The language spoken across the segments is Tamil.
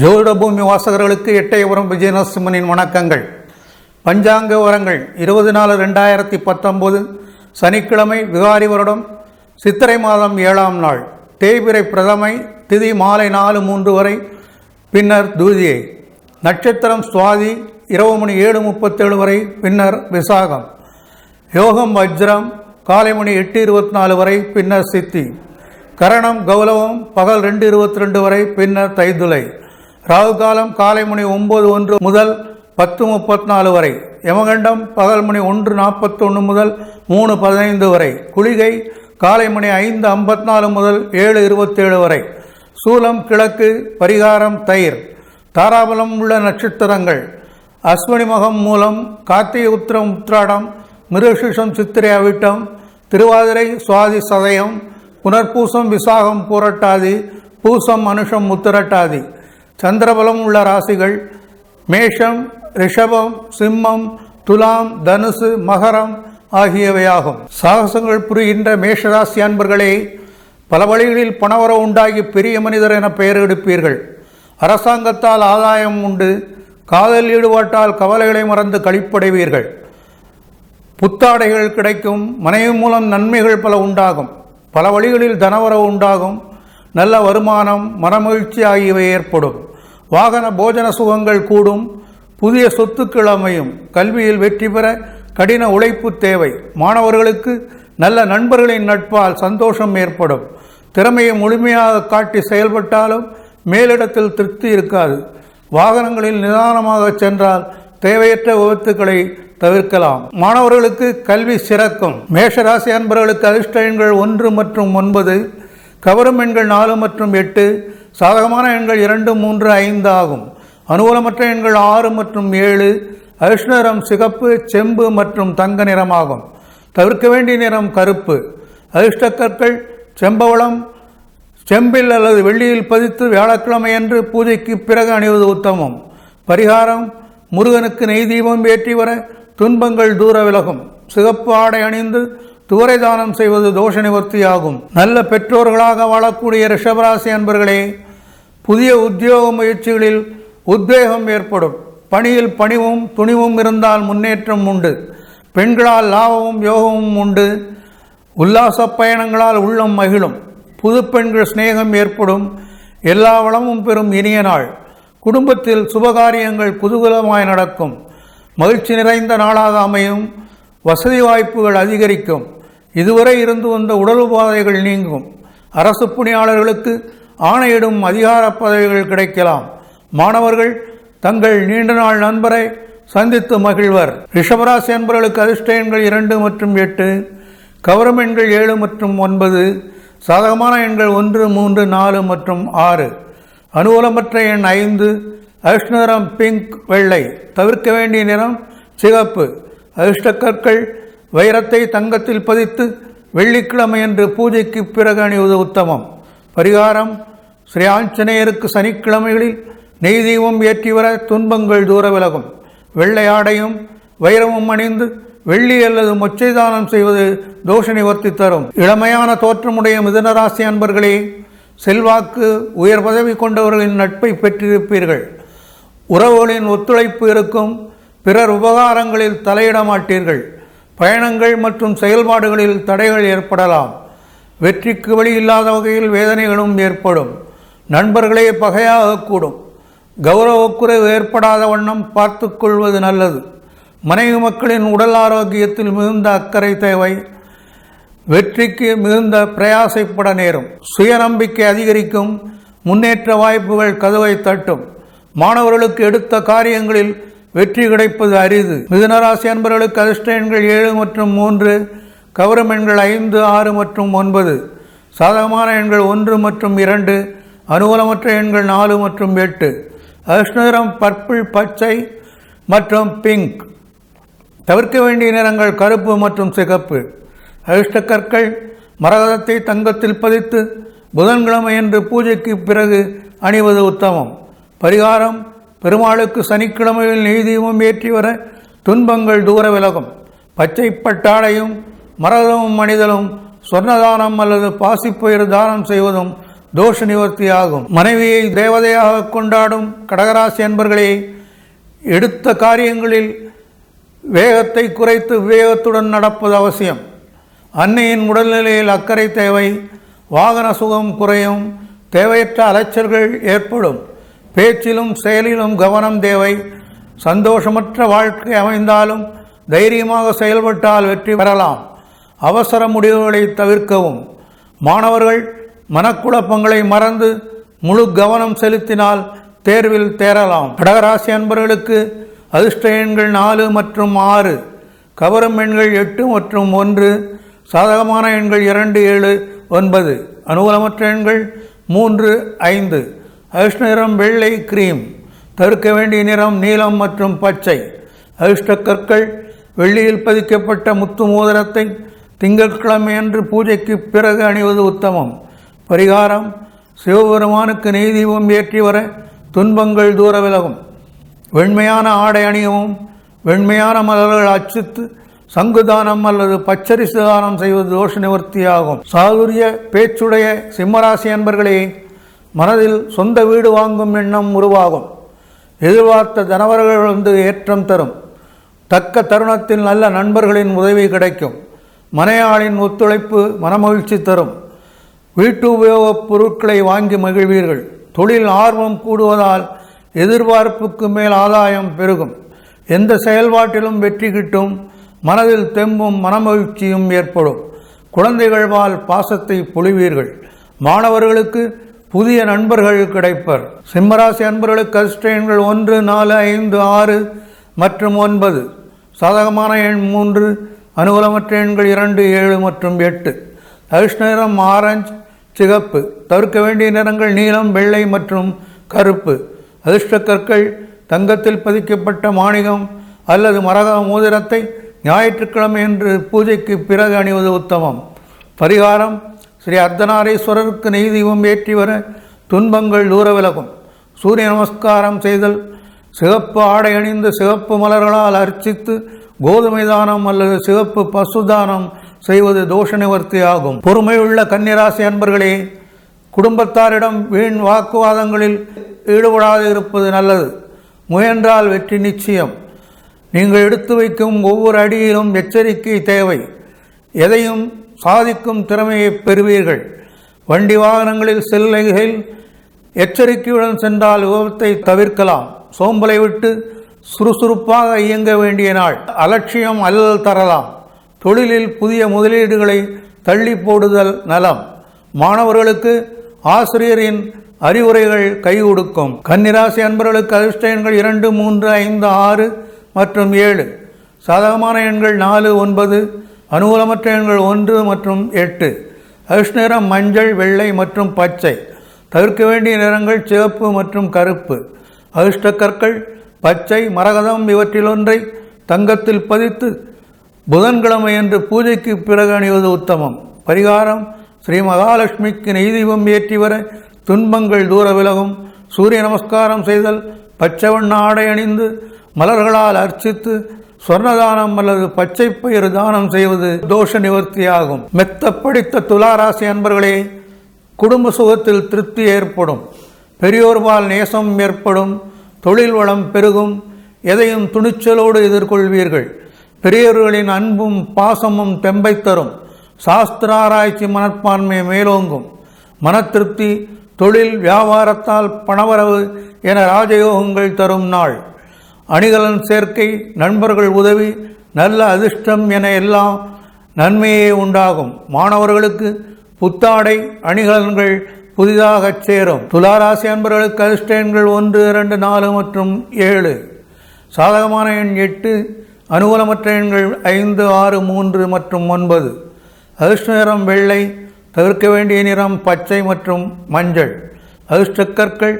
ஜோதிடபூமி வாசகர்களுக்கு எட்டயபுரம் விஜயநரசிம்மனின் வணக்கங்கள். பஞ்சாங்க விவரங்கள் 20/4/2019 சனிக்கிழமை, விகாரி வருடம் சித்திரை மாதம் 7ஆம் நாள், தேய்பிறை பிரதமை, திதி மாலை 4:03 வரை, பின்னர் தூதியை. நட்சத்திரம் சுவாதி, இரவு மணி 7:37 வரை, பின்னர் விசாகம். யோகம் வஜ்ரம், காலை மணி 8:24 வரை, பின்னர் சித்தி. கரணம் கௌலவம், பகல் 2:22 வரை, பின்னர் தைதுளை. ராகு காலம் காலை மணி 9:01 முதல் 10:34 வரை. யமகண்டம் பகல் மணி 1:41 முதல் 3:15 வரை. குளிகை காலை மணி 5:54 முதல் 7:27 வரை. சூலம் கிழக்கு. பரிகாரம் தயிர். தாராபலம் உள்ள நட்சத்திரங்கள்: அஸ்வினி மகம் மூலம், கார்த்திகை உத்திரம் உத்திராடம், மிருகசீஷம் சித்திரை அவிட்டம், திருவாதிரை சுவாதி சதயம், புனர்பூசம் விசாகம் பூரட்டாதி, பூசம் அனுஷம் உத்திரட்டாதி. சந்திரபலம் உள்ள ராசிகள்: மேஷம், ரிஷபம், சிம்மம், துலாம், தனுசு, மகரம் ஆகியவையாகும். சாகசங்கள் புரிகின்ற மேஷராசி அன்பர்களே, பல வழிகளில் பணவரவு உண்டாகி பெரிய மனிதர் என பெயர் எடுப்பீர்கள். அரசாங்கத்தால் ஆதாயம் உண்டு. காதல் ஈடுபாட்டால் கவலைகளை மறந்து களிப்படைவீர்கள். புத்தாடைகள் கிடைக்கும். மனைவி மூலம் நன்மைகள் பல உண்டாகும். பல வழிகளில் தனவரவு உண்டாகும். நல்ல வருமானம், மனமகிழ்ச்சி ஆகியவை ஏற்படும். வாகன போஜன சுகங்கள் கூடும். புதிய சொத்துக்கள் அமையும். கல்வியில் வெற்றி பெற கடின உழைப்பு தேவை. மாணவர்களுக்கு நல்ல நண்பர்களின் நட்பால் சந்தோஷம் ஏற்படும். திறமையை முழுமையாக காட்டி செயல்பட்டாலும் மேலிடத்தில் திருப்தி இருக்காது. வாகனங்களில் நிதானமாக சென்றால் தேவையற்ற விபத்துக்களை தவிர்க்கலாம். மாணவர்களுக்கு கல்வி சிறக்கும். மேஷராசி அன்பர்களுக்கு அதிர்ஷ்ட எண்கள் 1 மற்றும் 9, கவரும் எண்கள் 4 மற்றும் 8, சாதகமான எண்கள் 2, 3, 5 ஆகும். அனுகூலமற்ற எண்கள் 6 மற்றும் 7. அதிர்ஷ்ட நிறம் சிகப்பு, செம்பு மற்றும் தங்க நிறமாகும். தவிர்க்க வேண்டிய நிறம் கருப்பு. அதிர்ஷ்ட கற்கள் செம்பவளம், செம்பில் அல்லது வெள்ளியில் பதித்து வியாழக்கிழமையன்று பூஜைக்கு பிறகு அணிவது உத்தமம். பரிகாரம்: முருகனுக்கு நெய் தீபம் ஏற்றி வர துன்பங்கள் தூர விலகும். சிகப்பு ஆடை அணிந்து துவரை தானம் செய்வது தோஷ நிவர்த்தியாகும். நல்ல பெற்றோர்களாக வாழக்கூடிய ரிஷபராசி அன்பர்களே, புதிய உத்தியோக முயற்சிகளில் உத்வேகம் ஏற்படும். பணியில் பணிவும் துணிவும் இருந்தால் முன்னேற்றம் உண்டு. பெண்களால் லாபமும் யோகமும் உண்டு. உல்லாச பயணங்களால் உள்ளம் மகிழும். புது பெண்கள் சிநேகம் ஏற்படும். எல்லா வளமும் பெறும் இனிய நாள். குடும்பத்தில் சுபகாரியங்கள் குதூகலமாய் நடக்கும். மகிழ்ச்சி நிறைந்த நாளாக அமையும். வசதி வாய்ப்புகள் அதிகரிக்கும். இதுவரை இருந்து வந்த உடல் உபாதைகள் நீங்கும். அரசு பணியாளர்களுக்கு ஆணையிடும் அதிகார பதவிகள் கிடைக்கலாம். மாணவர்கள் தங்கள் நீண்ட நாள் நண்பரை சந்தித்து மகிழ்வர். ரிஷபராசி அன்பர்களுக்கு அதிர்ஷ்ட எண்கள் 2 மற்றும் 8, கவரும் எண்கள் 7 மற்றும் 9, சாதகமான எண்கள் 1, 3, 4 மற்றும் 6. அனுகூலமற்ற எண் 5. அதிர்ஷ்ட நிறம் பிங்க், வெள்ளை. தவிர்க்க வேண்டிய நிறம் சிகப்பு. அதிர்ஷ்ட கற்கள் வைரத்தை தங்கத்தில் பதித்து வெள்ளிக்கிழமை என்று பூஜைக்கு பிறகு அணிவது உத்தமம். பரிகாரம்: ஸ்ரீ ஆஞ்சநேயருக்கு சனிக்கிழமைகளில் நெய் தீபம் ஏற்றி வர துன்பங்கள் தூர விலகும். வெள்ளை ஆடையும் வைரமும் அணிந்து வெள்ளி அல்லது மொச்சை தானம் செய்வது தோஷ நிவர்த்தி தரும். இளமையான தோற்றமுடைய மிதுனராசி அன்பர்களே, செல்வாக்கு, உயர் பதவி கொண்டவர்களின் நட்பை பெற்றிருப்பீர்கள். உறவுகளின் ஒத்துழைப்பு இருக்கும். பிறர் உபகாரங்களில் தலையிட மாட்டீர்கள். பயணங்கள் மற்றும் செயல்பாடுகளில் தடைகள் ஏற்படலாம். வெற்றிக்கு வழி இல்லாத வகையில் வேதனைகளும் ஏற்படும். நண்பர்களே பகையாகக்கூடும். கௌரவக்குறைவு ஏற்படாத வண்ணம் பார்த்து கொள்வது நல்லது. மனைவி மக்களின் உடல் ஆரோக்கியத்தில் மிகுந்த அக்கறை தேவை. வெற்றிக்கு மிகுந்த பிரயாசைப்பட நேரும். சுயநம்பிக்கை அதிகரிக்கும். முன்னேற்ற வாய்ப்புகள் கதவை தட்டும். மாணவர்களுக்கு எடுத்த காரியங்களில் வெற்றி கிடைப்பது அரிது. மிதுனராசி அன்பர்களுக்கு அதிர்ஷ்ட எண்கள் 7 மற்றும் 3, கவரும் எண்கள் 5, 6 மற்றும் 9, சாதகமான எண்கள் 1 மற்றும் 2, அனுகூலமற்ற எண்கள் 4 மற்றும் 8. அதிர்ஷ்ட நிறம் பர்பிள், பச்சை மற்றும் பிங்க். தவிர்க்க வேண்டிய நிறங்கள் கருப்பு மற்றும் சிகப்பு. அதிர்ஷ்ட கற்கள் மரகதத்தை தங்கத்தில் பதித்து புதன்கிழமை என்று பூஜைக்கு பிறகு அணிவது உத்தமம். பரிகாரம்: பெருமாளுக்கு சனிக்கிழமையில் நெய் தீபம் ஏற்றி வர துன்பங்கள் தூர விலகும். பச்சை பட்டாடையும் மரகதமும் அணிதலும், சொர்ணதானம் அல்லது பாசிப்பயிறு தானம் செய்வதும் தோஷ நிவர்த்தி ஆகும். மனைவியை தேவதையாக கொண்டாடும் கடகராசி அன்பர்களே, எடுத்த காரியங்களில் வேகத்தை குறைத்து விவேகத்துடன் நடப்பது அவசியம். அன்னையின் உடல்நிலையில் அக்கறை தேவை. வாகன சுகம் குறையும். தேவையற்ற அலைச்சல்கள் ஏற்படும். பேச்சிலும் செயலிலும் கவனம் தேவை. சந்தோஷமற்ற வாழ்க்கை அமைந்தாலும் தைரியமாக செயல்பட்டால் வெற்றி பெறலாம். அவசர முடிவுகளை தவிர்க்கவும். மாணவர்கள் மனக்குழப்பங்களை மறந்து முழு கவனம் செலுத்தினால் தேர்வில் தேரலாம். கடகராசி அன்பர்களுக்கு அதிர்ஷ்ட எண்கள் 4 மற்றும் 6, கவரும் எண்கள் 8 மற்றும் 1, சாதகமான எண்கள் 2, 7, 9, அனுகூலமற்ற எண்கள் 3, 5. அதிர்ஷ்ட நிறம் வெள்ளை, கிரீம். தவிர்க்க வேண்டிய நிறம் நீலம் மற்றும் பச்சை. அதிர்ஷ்ட கற்கள் வெள்ளியில் பதிக்கப்பட்ட முத்து மோதிரத்தை திங்கட்கிழமையன்று பூஜைக்கு பிறகு அணிவது உத்தமம். பரிகாரம்: சிவபெருமானுக்கு நெய் தீபம் ஏற்றி வர துன்பங்கள் தூர விலகும். வெண்மையான ஆடை அணியவும். வெண்மையான மலர்கள் அச்சித்து சங்குதானம் அல்லது பச்சரிசு தானம் செய்வது தோஷ நிவர்த்தியாகும். சாதுரிய பேச்சுடைய சிம்மராசி அன்பர்களே, மனதில் சொந்த வீடு வாங்கும் எண்ணம் உருவாகும். எதிர்பார்த்த தனவர்கள் வந்து ஏற்றம் தரும். தக்க தருணத்தில் நல்ல நண்பர்களின் உதவி கிடைக்கும். மனையாளின் ஒத்துழைப்பு மனமகிழ்ச்சி தரும். வீட்டு உபயோகப் பொருட்களை வாங்கி மகிழ்வீர்கள். தொழில் ஆர்வம் கூடுவதால் எதிர்பார்ப்புக்கு மேல் ஆதாயம் பெருகும். எந்த செயல்பாட்டிலும் வெற்றி கிட்டும். மனதில் தெம்பும் மனமகிழ்ச்சியும் ஏற்படும். குழந்தைகள்வால் பாசத்தை பொழிவீர்கள். மாணவர்களுக்கு புதிய நண்பர்கள் கிடைப்பர். சிம்மராசி அன்பர்களுக்கு அதிர்ஷ்ட எண்கள் 1, 4, 5, 6 மற்றும் 9, சாதகமான எண் 3, அனுகூலமற்ற எண்கள் 2, 7 மற்றும் 8. அதிர்ஷ்ட நிறம் ஆரஞ்சு, சிகப்பு. தவிர்க்க வேண்டிய நிறங்கள் நீலம், வெள்ளை மற்றும் கருப்பு. அதிர்ஷ்ட கற்கள் தங்கத்தில் பதிக்கப்பட்ட மாணிக்கம் அல்லது மரக மோதிரத்தை ஞாயிற்றுக்கிழமை என்று பூஜைக்கு பிறகு அணிவது உத்தமம். பரிகாரம்: ஸ்ரீ அர்த்தநாரீஸ்வரருக்கு நெய் தீபம் ஏற்றி வர துன்பங்கள் தூர விலகும். சூரிய நமஸ்காரம் செய்தல். சிகப்பு ஆடை அணிந்து சிகப்பு மலர்களால் அர்ச்சித்து கோதுமை தானம் அல்லது சிகப்பு பசு தானம் செய்வது தோஷ நிவர்த்தி ஆகும். பொறுமையுள்ள கன்னிராசி அன்பர்களே, குடும்பத்தாரிடம் வீண் வாக்குவாதங்களில் ஈடுபடாது இருப்பது நல்லது. முயன்றால் வெற்றி நிச்சயம். நீங்கள் எடுத்து வைக்கும் ஒவ்வொரு அடியிலும் எச்சரிக்கை தேவை. எதையும் சாதிக்கும் திறமையை பெறுவீர்கள். வண்டி வாகனங்களில் செல்லுகையில் எச்சரிக்கையுடன் சென்றால் விபத்தை தவிர்க்கலாம். சோம்பலை விட்டு சுறுசுறுப்பாக இயங்க வேண்டிய நாள். அலட்சியம் அல்லல் தரலாம். தொழிலில் புதிய முதலீடுகளை தள்ளி போடுதல் நலம். மாணவர்களுக்கு ஆசிரியரின் அறிவுரைகள் கை கொடுக்கும். கன்னிராசி அன்பர்களுக்கு அதிர்ஷ்ட எண்கள் 2, 3, 5, 6 மற்றும் 7, சாதகமான எண்கள் 4, 9, அனுகூலமற்ற எண்கள் 1 மற்றும் 8. அதிர்ஷ்ட நிறம் மஞ்சள், வெள்ளை மற்றும் பச்சை. தவிர்க்க வேண்டிய நிறங்கள் சிவப்பு மற்றும் கருப்பு. அதிர்ஷ்ட கற்கள் பச்சை, மரகதம் இவற்றிலொன்றை தங்கத்தில் பதித்து புதன்கிழமை என்று பூஜைக்கு பிறகு அணிவது உத்தமம். பரிகாரம்: ஸ்ரீ மகாலட்சுமிக்கு நெய் தீபம் ஏற்றி வர துன்பங்கள் தூர விலகும். சூரிய நமஸ்காரம் செய்தல். பச்சை வண்ண ஆடை அணிந்து மலர்களால் அர்ச்சித்து சொர்ணதானம் அல்லது பச்சை பயிறு தானம் செய்வது தோஷ நிவர்த்தியாகும். மெத்த படித்த துளாராசி அன்பர்களே, குடும்ப சுகத்தில் திருப்தி ஏற்படும். பெரியோர்பால் நேசம் ஏற்படும். தொழில் வளம் பெருகும். எதையும் துணிச்சலோடு எதிர்கொள்வீர்கள். பெரியவர்களின் அன்பும் பாசமும் தெம்பை தரும். சாஸ்திர ஆராய்ச்சி மனப்பான்மை மேலோங்கும். மன திருப்தி. தொழில் வியாபாரத்தால் பணவரவு என ராஜயோகங்கள் தரும் நாள். அணிகலன் சேர்க்கை, நண்பர்கள் உதவி, நல்ல அதிர்ஷ்டம் என எல்லாம் நன்மையே உண்டாகும். மாணவர்களுக்கு புத்தாடை அணிகலன்கள் புதிதாக சேரும். துளாராசி அன்பர்களுக்கு அதிர்ஷ்ட எண்கள் 1, 2, 4 மற்றும் 7, சாதகமான எண் 8, அனுகூலமற்ற எண்கள் 5, 6, 3 மற்றும் 9. அதிர்ஷ்ட நிறம் வெள்ளை. தவிர்க்க வேண்டிய நிறம் பச்சை மற்றும் மஞ்சள். அதிர்ஷ்ட கற்கள்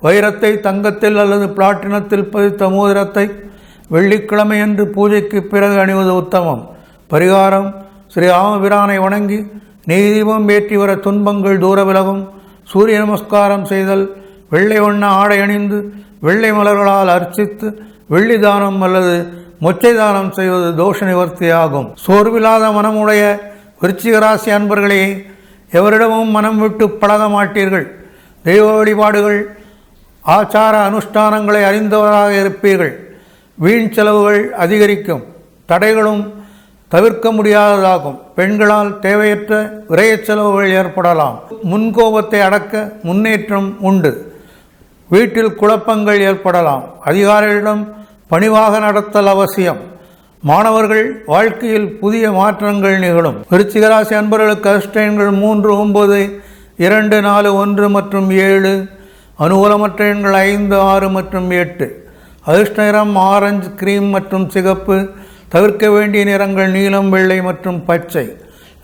வைரத்தை தங்கத்தில் அல்லது பிளாட்டினத்தில் பதித்த மோதிரத்தை வெள்ளிக்கிழமை என்று பூஜைக்கு பிறகு அணிவது உத்தமம். பரிகாரம்: ஸ்ரீ ராமபிரானை வணங்கி நெய் தீபம் ஏற்றி வர துன்பங்கள் தூர விலகும். சூரிய நமஸ்காரம் செய்தல். வெள்ளை வண்ண ஆடை அணிந்து வெள்ளை மலர்களால் அர்ச்சித்து வெள்ளி தானம் அல்லது மொச்சை தானம் செய்வது தோஷ நிவர்த்தியாகும். சோர்வில்லாத மனமுடைய விருச்சிக ராசி அன்பர்களே, எவரிடமும் மனம் விட்டு பழக மாட்டீர்கள். தெய்வ வழிபாடுகள் ஆச்சார அனுஷ்டானங்களை அறிந்தவராக இருப்பீர்கள். வீண் செலவுகள் அதிகரிக்கும். தடைகளும் தவிர்க்க முடியாததாகும். பெண்களால் தேவையற்ற விரய செலவுகள் ஏற்படலாம். முன்கோபத்தை அடக்க முன்னேற்றம் உண்டு. வீட்டில் குழப்பங்கள் ஏற்படலாம். அதிகாரிகளிடம் பணிவாக நடத்தல் அவசியம். மாணவர்கள் வாழ்க்கையில் புதிய மாற்றங்கள் நிகழும். விருச்சிக ராசி அன்பர்களுக்கு அதிர்ஷ்ட எண்கள் 3, 9, 2, 4, 1 மற்றும் 7. அனுகூலமற்ற எண்கள் 5, 6 மற்றும் 8. அதிர்ஷ்ட நிறம் ஆரஞ்சு, கிரீம் மற்றும் சிகப்பு. தவிர்க்க வேண்டிய நிறங்கள் நீலம், வெள்ளை மற்றும் பச்சை.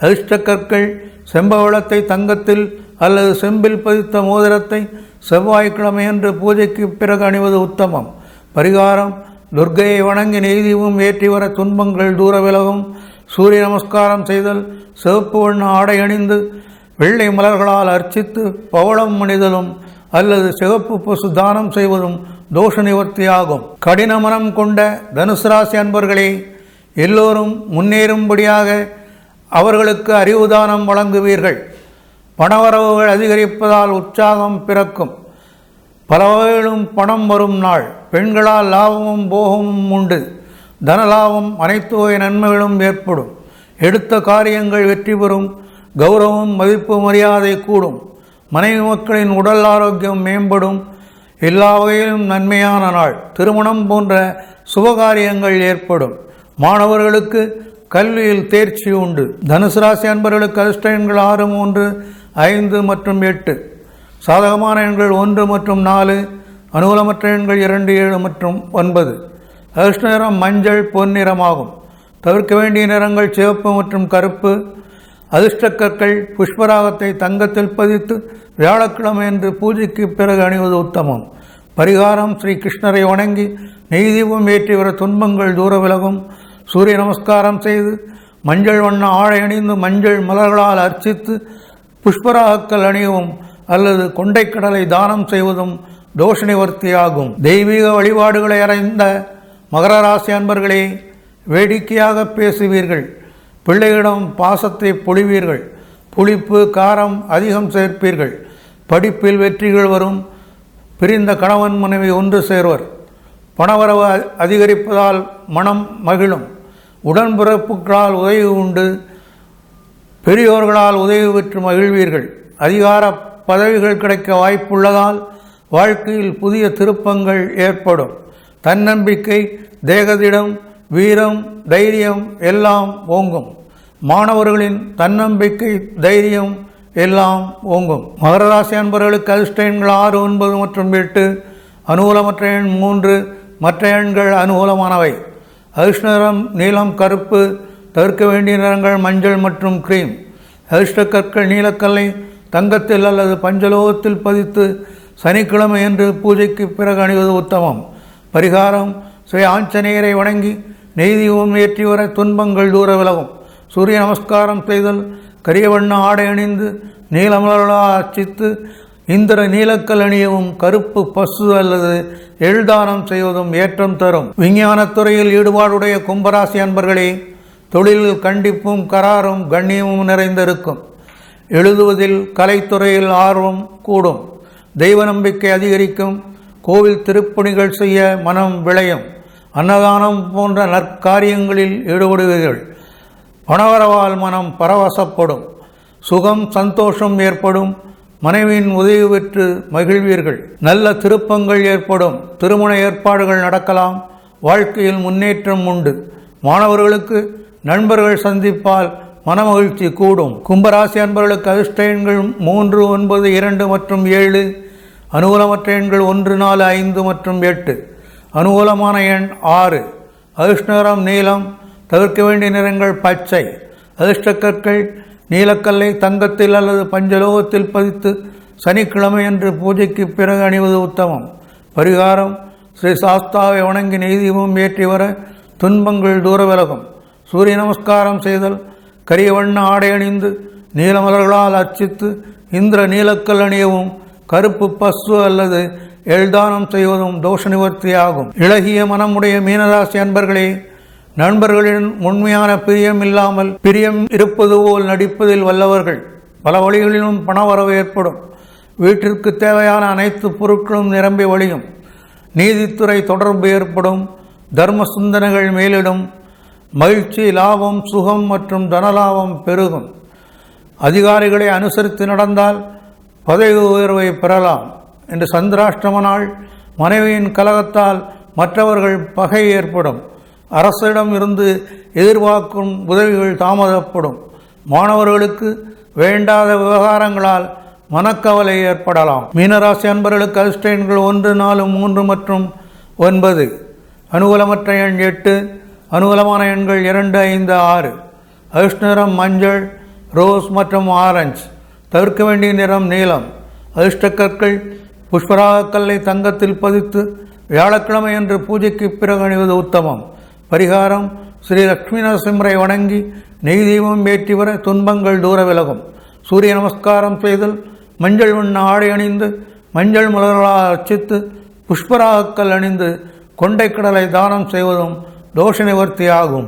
அதிர்ஷ்ட கற்கள் செம்பவளத்தை தங்கத்தில் அல்லது செம்பில் பதித்த மோதிரத்தை செவ்வாய்க்கிழமையன்று பூஜைக்கு பிறகு அணிவது உத்தமம். பரிகாரம்: துர்க்கையை வணங்கி நெய்தீபம் ஏற்றி வர துன்பங்கள் தூர விலகும். சூரிய நமஸ்காரம் செய்தல், சிவப்பு வண்ண ஆடை அணிந்து வெள்ளை மலர்களால் அர்ச்சித்து பவளம் அணிதலும் அல்லது சிவப்பு பசு தானம் செய்வதும் தோஷ நிவர்த்தியாகும். கடின மனம் கொண்ட தனுசு ராசி அன்பர்களே, எல்லோரும் முன்னேறும்படியாக அவர்களுக்கு அறிவுதானம் வழங்குவீர்கள். பணவரவுகள் அதிகரிப்பதால் உற்சாகம் பிறக்கும். பல வகையிலும் பணம் வரும் நாள். பெண்களால் லாபமும் போகமும் உண்டு. தனலாபம், அனைத்து வகை நன்மைகளும் ஏற்படும். எடுத்த காரியங்கள் வெற்றி பெறும். கௌரவம், மதிப்பு, மரியாதை கூடும். மனைவி மக்களின் உடல் ஆரோக்கியம் மேம்படும். எல்லா வகையிலும் நன்மையான நாள். திருமணம் போன்ற சுபகாரியங்கள் ஏற்படும். மாணவர்களுக்கு கல்வியில் தேர்ச்சி உண்டு. தனுசு ராசி அன்பர்களுக்கு அதிர்ஷ்ட எண்கள் 6, 3, 5 மற்றும் 8. சாதகமான எண்கள் 1 மற்றும் 4. அனுகூலமற்ற எண்கள் 2, 7 மற்றும் 9. அதிர்ஷ்ட நிறம் மஞ்சள், பொன்னிறமாகும். தவிர்க்க வேண்டிய நிறங்கள் சிவப்பு மற்றும் கருப்பு. அதிர்ஷ்ட கற்கள் புஷ்பராகத்தை தங்கத்தில் பதித்து வியாழக்கிழமை என்று பூஜைக்கு பிறகு அணிவது உத்தமம். பரிகாரம்: ஸ்ரீ கிருஷ்ணரை வணங்கி நெய்தீபம் ஏற்றி வர துன்பங்கள் தூர விலகும். சூரிய நமஸ்காரம் செய்து மஞ்சள் வண்ண ஆடை அணிந்து மஞ்சள் மலர்களால் அர்ச்சித்து புஷ்பராகக்கள் அணியவும் அல்லது கொண்டைக்கடலை தானம் செய்வதும் தோஷ நிவர்த்தியாகும். தெய்வீக வழிபாடுகளை அறைந்த மகர ராசி அன்பர்களே, வேடிக்கையாக பேசுவீர்கள். பிள்ளைகளிடம் பாசத்தை பொழிவீர்கள். புளிப்பு, காரம் அதிகம் சேர்ப்பீர்கள். படிப்பில் வெற்றிகள் வரும். பிரிந்த கணவன் மனைவி ஒன்று சேர்வர். பணவரவு அதிகரிப்பதால் மனம் மகிழும். உடன்பிறப்புகளால் உதவி உண்டு. பெரியோர்களால் உதவி பெற்று மகிழ்வீர்கள். அதிகார பதவிகள் கிடைக்க வாய்ப்புள்ளதால் வாழ்க்கையில் புதிய திருப்பங்கள் ஏற்படும். தன்னம்பிக்கை, தேகதிடம், வீரம், தைரியம் எல்லாம் ஓங்கும். மாணவர்களின் தன்னம்பிக்கை, தைரியம் எல்லாம் ஓங்கும். மகர ராசி அன்பர்களுக்கு அதிர்ஷ்ட எண்கள் 6, 9 மற்றும் 8. அனுகூலமற்ற எண் 3. மற்ற எண்கள் அனுகூலமானவை. அதிர்ஷ்ட நிறம் நீலம், கருப்பு. தவிர்க்க வேண்டிய நிறங்கள் மஞ்சள் மற்றும் கிரீம். அதிர்ஷ்ட கற்கள் நீலக்கல்லை தங்கத்தில் அல்லது பஞ்சலோகத்தில் பதித்து சனிக்கிழமை என்று பூஜைக்கு பிறகு அணிவது உத்தமம். பரிகாரம்: ஸ்ரீ ஆஞ்சநேயரை வணங்கி நெய்தீபம் ஏற்றி வர துன்பங்கள் தூர விலகும். சூரிய நமஸ்காரம் செய்தல், கரிய வண்ண ஆடை அணிந்து நீலமலர்களால் அர்ச்சித்து இந்திர நீலக்கல் அணியவும் கருப்பு பசு அல்லது எழுதானம் செய்வதும் ஏற்றம் தரும். விஞ்ஞானத்துறையில் ஈடுபாடுடைய கும்பராசி அன்பர்களே, தொழிலில் கண்டிப்பும் கராரும் கண்ணியமும் நிறைந்திருக்கும். எழுதுவதில், கலைத்துறையில் ஆர்வம் கூடும். தெய்வ நம்பிக்கை அதிகரிக்கும். கோவில் திருப்பணிகள் செய்ய மனம் விளையும். அன்னதானம் போன்ற நற்காரியங்களில் ஈடுபடுவீர்கள். பணவரவால் மனம் பரவசப்படும். சுகம், சந்தோஷம் ஏற்படும். மனைவியின் உதவி பெற்று மகிழ்வீர்கள். நல்ல திருப்பங்கள் ஏற்படும். திருமண ஏற்பாடுகள் நடக்கலாம். வாழ்க்கையில் முன்னேற்றம் உண்டு. மாணவர்களுக்கு நண்பர்கள் சந்திப்பால் மனமகிழ்ச்சி கூடும். கும்பராசி அன்பர்களுக்கு அதிர்ஷ்ட எண்கள் 3, 9, 2 மற்றும் 7. அனுகூலமற்ற எண்கள் 1, 4, 5 மற்றும் 8. அனுகூலமான எண் 6. அதிர்ஷ்ட நிறம் நீலம். தவிர்க்க வேண்டிய நிறங்கள் பச்சை. அதிர்ஷ்ட கற்கள் நீலக்கல்லை தங்கத்தில் அல்லது பஞ்சலோகத்தில் பதித்து சனிக்கிழமை என்று பூஜைக்கு பிறகு அணிவது உத்தமம். பரிகாரம்: ஸ்ரீ சாஸ்தாவை வணங்கி நெய்தீபம் ஏற்றி வர துன்பங்கள் தூர விலகும். சூரிய நமஸ்காரம் செய்தல், கரிய வண்ண ஆடை அணிந்து நீலமலர்களால் அர்ச்சித்து இந்திர நீலக்கல் அணியவும் கருப்பு பசு அல்லது எழுதானம் செய்வதும் தோஷ நிவர்த்தியாகும். இளகிய மனமுடைய மீனராசி அன்பர்களே, நண்பர்களின் உண்மையான பிரியம் இல்லாமல் பிரியம் இருப்பது போல் நடிப்பதில் வல்லவர்கள். பல வழிகளிலும் பணவரவு ஏற்படும். வீட்டிற்கு தேவையான அனைத்து பொருட்களும் நிரம்பி வழியும். நீதித்துறை தொடர்பு ஏற்படும். தர்ம சிந்தனைகள் மேலிடும். மகிழ்ச்சி, லாபம், சுகம் மற்றும் தனலாபம் பெருகும். அதிகாரிகளை அனுசரித்து நடந்தால் பதவி உயர்வை பெறலாம். என்று சந்திராஷ்டம நாள். மனைவியின் கலகத்தால் மற்றவர்கள் பகை ஏற்படும். அரசிடம் இருந்து எதிர்பார்க்கும் உதவிகள் தாமதப்படும். மாணவர்களுக்கு வேண்டாத விவகாரங்களால் மனக்கவலை ஏற்படலாம். மீனராசி அன்பர்களுக்கு அதிர்ஷ்ட எண்கள் 1, 4, 3 மற்றும் 9. அனுகூலமற்ற எண் 8. அனுகூலமான எண்கள் 2, 5, 6. அதிர்ஷ்ட நிறம் மஞ்சள், ரோஸ் மற்றும் ஆரஞ்சு. தவிர்க்க வேண்டிய நிறம் நீலம். அதிர்ஷ்ட கற்கள் புஷ்பராகக்கல்லை தங்கத்தில் பதித்து வியாழக்கிழமை என்று பூஜைக்கு பிறகு அணிவது உத்தமம். பரிகாரம்: ஸ்ரீ லட்சுமி நரசிம்மரை வணங்கி நெய் தீபம் ஏற்றி வர துன்பங்கள் தூர விலகும். சூரிய நமஸ்காரம் செய்தல், மஞ்சள் வண்ண ஆடை அணிந்து மஞ்சள் மலர்களால் அர்ச்சித்து புஷ்பராகக்கல் அணிந்து கொண்டைக்கடலை தானம் செய்வதும் தோஷ நிவர்த்தி ஆகும்.